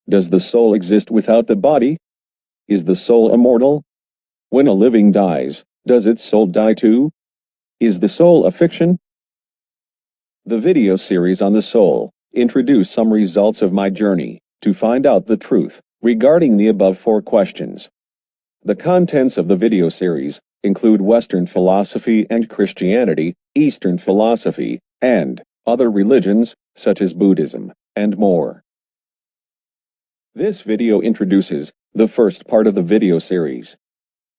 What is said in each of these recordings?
Does the soul exist without the body? Is the soul immortal? When a living dies, does its soul die too? Is the soul a fiction? The video series on the soul introduce some results of my journey to find out the truth regarding the above four questions. The contents of the video series include Western philosophy and Christianity, Eastern philosophy, and other religions such as Buddhism, and more. This video introduces the first part of the video series.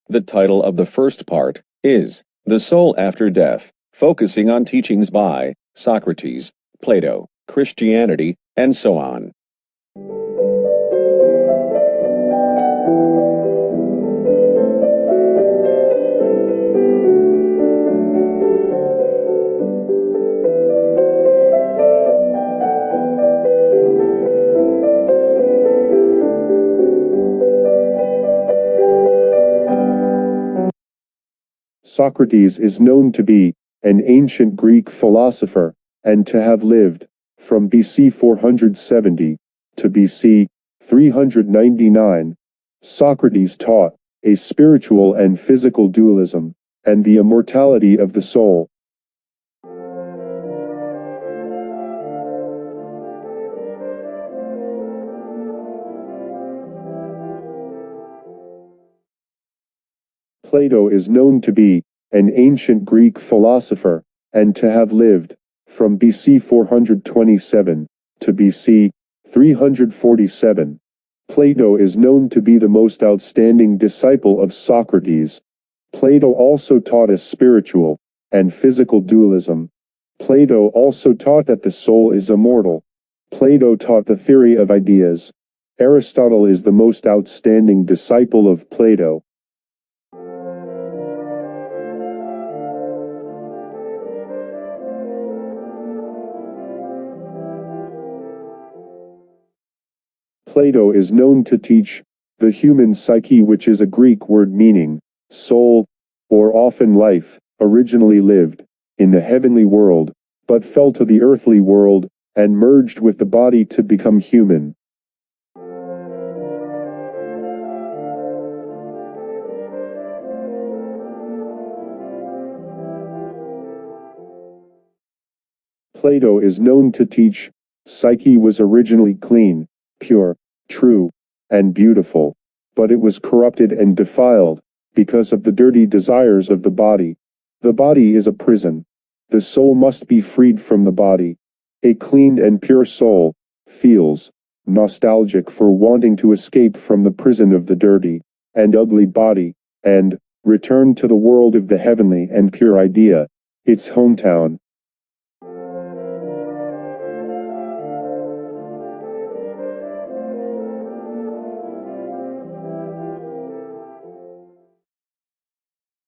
The title of the first part is The Soul After Death, focusing on teachings by Socrates, Plato, Christianity, and so on. Socrates is known to be an ancient Greek philosopher, and to have lived from BC 470 to BC 399. Socrates taught a spiritual and physical dualism, and the immortality of the soul. Plato is known to be an ancient Greek philosopher, and to have lived from BC 427 to BC 347. Plato is known to be the most outstanding disciple of Socrates. Plato also taught a spiritual and physical dualism. Plato also taught that the soul is immortal. Plato taught the theory of ideas. Aristotle is the most outstanding disciple of Plato. Plato is known to teach the human psyche, which is a Greek word meaning soul, or often life, originally lived in the heavenly world, but fell to the earthly world, and merged with the body to become human. Plato is known to teach psyche was originally clean, pure, true, and beautiful, but it was corrupted and defiled because of the dirty desires of the body. The body is a prison. The soul must be freed from the body. A clean and pure soul feels nostalgic for wanting to escape from the prison of the dirty and ugly body and return to the world of the heavenly and pure idea, its hometown.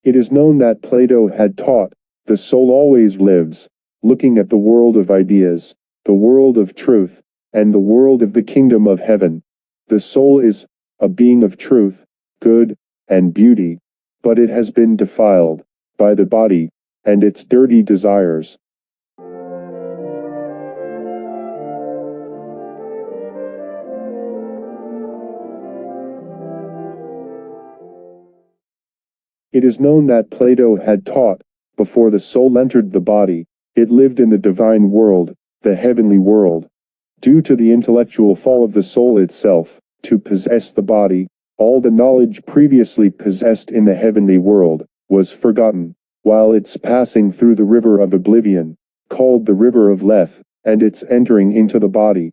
It is known that Plato had taught, the soul always lives, looking at the world of ideas, the world of truth, and the world of the kingdom of heaven. The soul is a being of truth, good, and beauty, but it has been defiled by the body and its dirty desires. It is known that Plato had taught, before the soul entered the body, it lived in the divine world, the heavenly world. Due to the intellectual fall of the soul itself, to possess the body, all the knowledge previously possessed in the heavenly world was forgotten, while it's passing through the river of oblivion, called the river of Lethe, and it's entering into the body.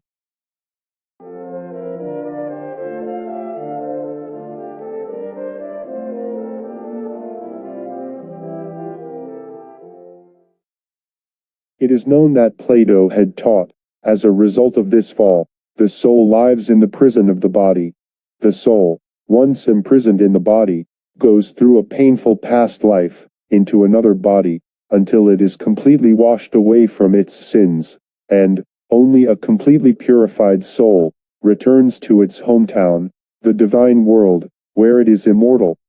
It is known that Plato had taught, as a result of this fall, the soul lives in the prison of the body. The soul, once imprisoned in the body, goes through a painful past life, into another body, until it is completely washed away from its sins, and only a completely purified soul returns to its hometown, the divine world, where it is immortal.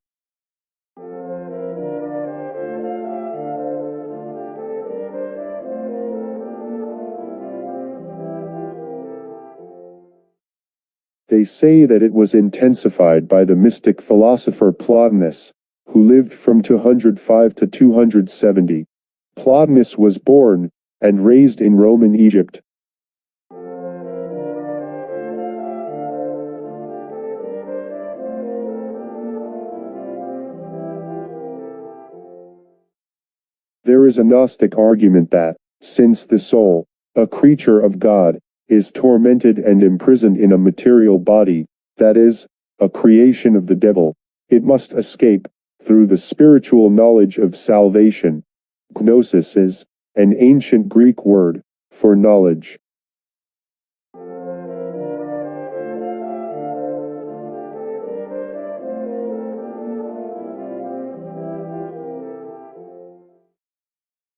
They say that it was intensified by the mystic philosopher Plotinus, who lived from 205 to 270. Plotinus was born and raised in Roman Egypt. There is a Gnostic argument that, since the soul, a creature of God, is tormented and imprisoned in a material body, that is, a creation of the devil, it must escape, through the spiritual knowledge of salvation. Gnosis is an ancient Greek word for knowledge.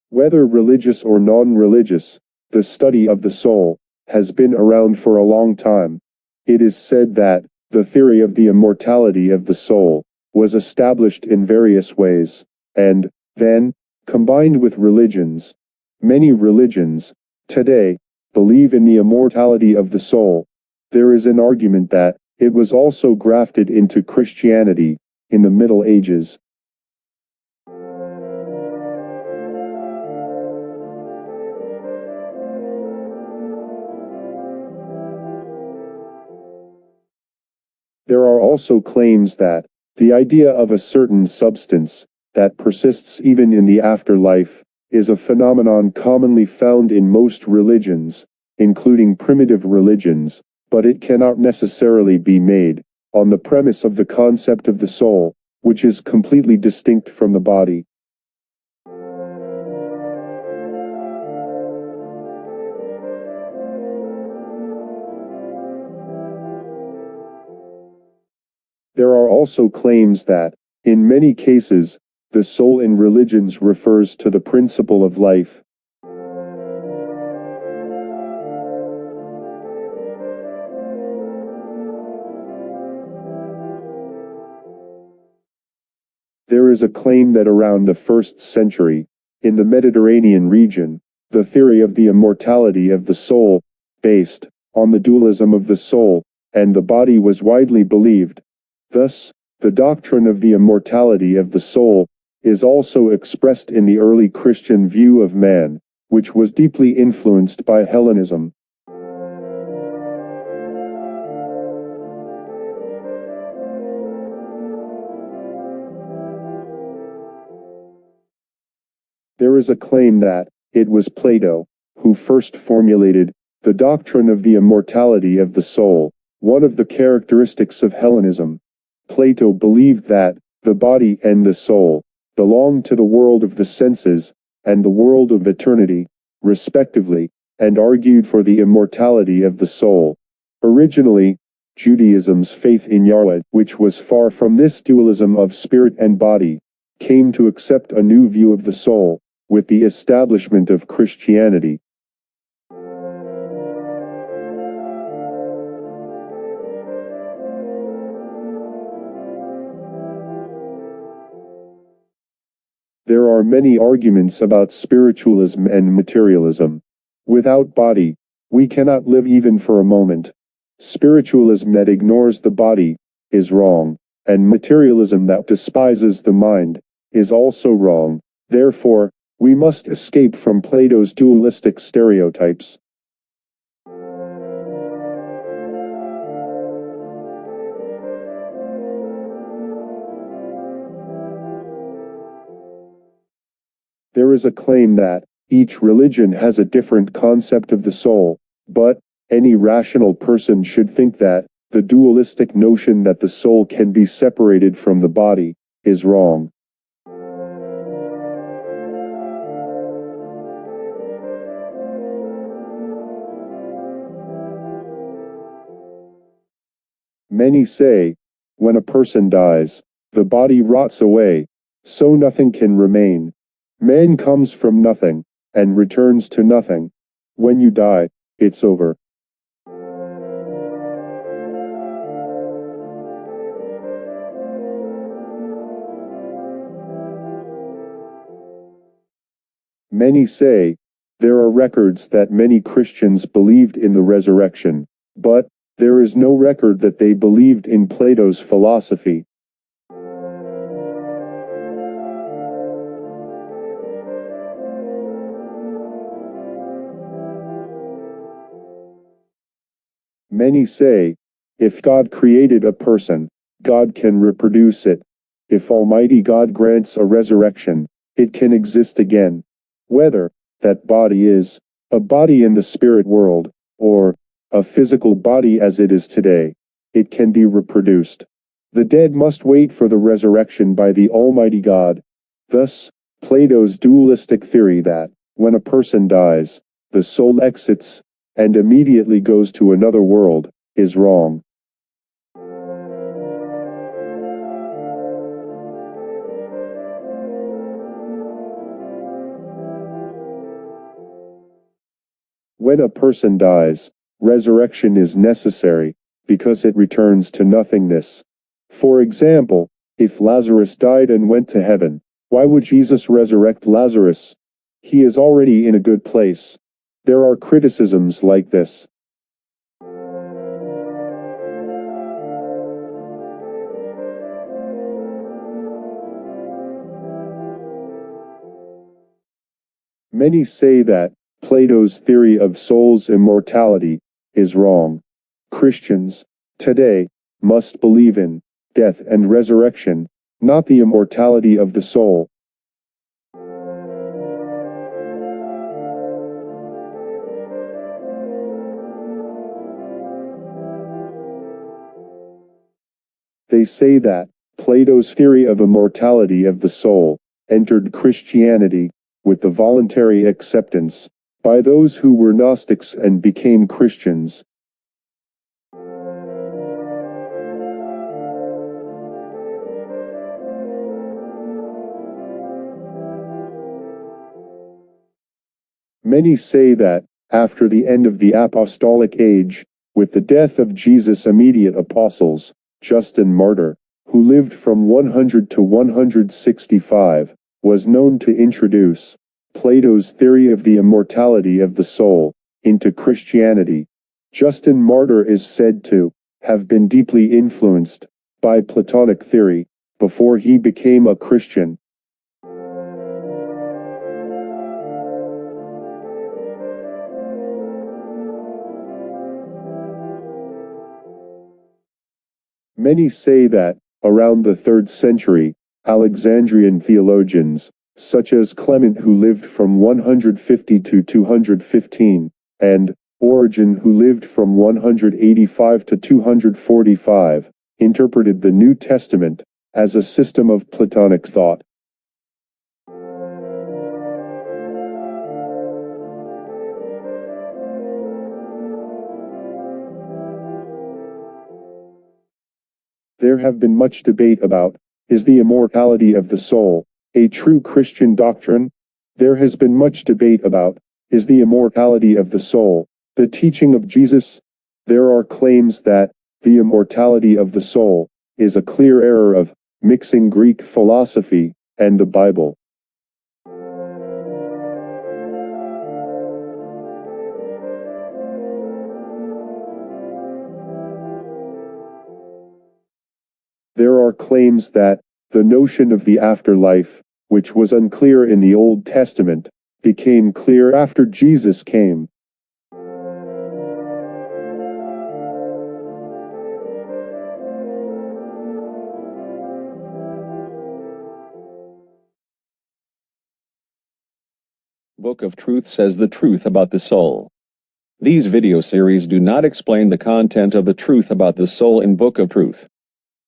Whether religious or non-religious, the study of the soul has been around for a long time. It is said that the theory of the immortality of the soul was established in various ways, and then combined with religions. Many religions today believe in the immortality of the soul. There is an argument that it was also grafted into Christianity in the Middle Ages. There are also claims that the idea of a certain substance that persists even in the afterlife is a phenomenon commonly found in most religions, including primitive religions, but it cannot necessarily be made on the premise of the concept of the soul, which is completely distinct from the body. There are also claims that, in many cases, the soul in religions refers to the principle of life. There is a claim that around the 1st century, in the Mediterranean region, the theory of the immortality of the soul, based on the dualism of the soul and the body, was widely believed. Thus, the doctrine of the immortality of the soul is also expressed in the early Christian view of man, which was deeply influenced by Hellenism. There is a claim that it was Plato who first formulated the doctrine of the immortality of the soul, one of the characteristics of Hellenism. Plato believed that the body and the soul belong to the world of the senses and the world of eternity, respectively, and argued for the immortality of the soul. Originally, Judaism's faith in Yahweh, which was far from this dualism of spirit and body, came to accept a new view of the soul with the establishment of Christianity. There are many arguments about spiritualism and materialism. Without body, we cannot live even for a moment. Spiritualism that ignores the body is wrong, and materialism that despises the mind is also wrong. Therefore, we must escape from Plato's dualistic stereotypes. There is a claim that each religion has a different concept of the soul, but any rational person should think that the dualistic notion that the soul can be separated from the body is wrong. Many say, when a person dies, the body rots away, so nothing can remain. Man comes from nothing, and returns to nothing. When you die, it's over. Many say, there are records that many Christians believed in the resurrection, but There is no record that they believed in Plato's philosophy. Many say, if God created a person, God can reproduce it. If Almighty God grants a resurrection, it can exist again. Whether that body is a body in the spirit world, or a physical body as it is today, it can be reproduced. The dead must wait for the resurrection by the Almighty God. Thus, Plato's dualistic theory that, when a person dies, the soul exits, and immediately goes to another world, is wrong. When a person dies, resurrection is necessary, because it returns to nothingness. For example, if Lazarus died and went to heaven, why would Jesus resurrect Lazarus? He is already in a good place. There are criticisms like this. Many say that Plato's theory of soul's immortality is wrong. Christians, today, must believe in death and resurrection, not the immortality of the soul. They say that Plato's theory of immortality of the soul entered Christianity with the voluntary acceptance by those who were Gnostics and became Christians. Many say that, after the end of the apostolic age, with the death of Jesus' immediate apostles, Justin Martyr, who lived from 100 to 165, was known to introduce Plato's theory of the immortality of the soul into Christianity. Justin Martyr is said to have been deeply influenced by Platonic theory before he became a Christian. Many say that, around the 3rd century, Alexandrian theologians, such as Clement who lived from 150 to 215, and Origen who lived from 185 to 245, interpreted the New Testament as a system of Platonic thought. There have been much debate about, is the immortality of the soul a true Christian doctrine? There has been much debate about, is the immortality of the soul the teaching of Jesus? There are claims that the immortality of the soul is a clear error of mixing Greek philosophy and the Bible. There are claims that the notion of the afterlife, which was unclear in the Old Testament, became clear after Jesus came. Book of Truth says the truth about the soul. These video series do not explain the content of the truth about the soul in Book of Truth.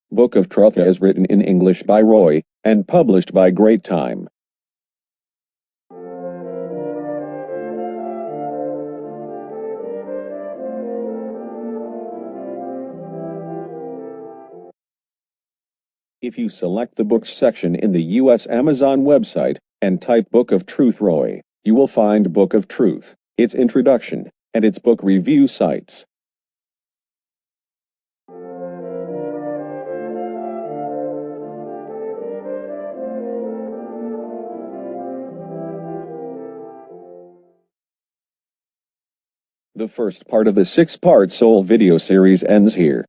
Book of Truth is written in English by Roy, and published by Great Time. If you select the books section in the U.S. Amazon website, and type Book of Truth Roy, you will find Book of Truth, its introduction, and its book review sites. The first part of the 6-part Soul video series ends here.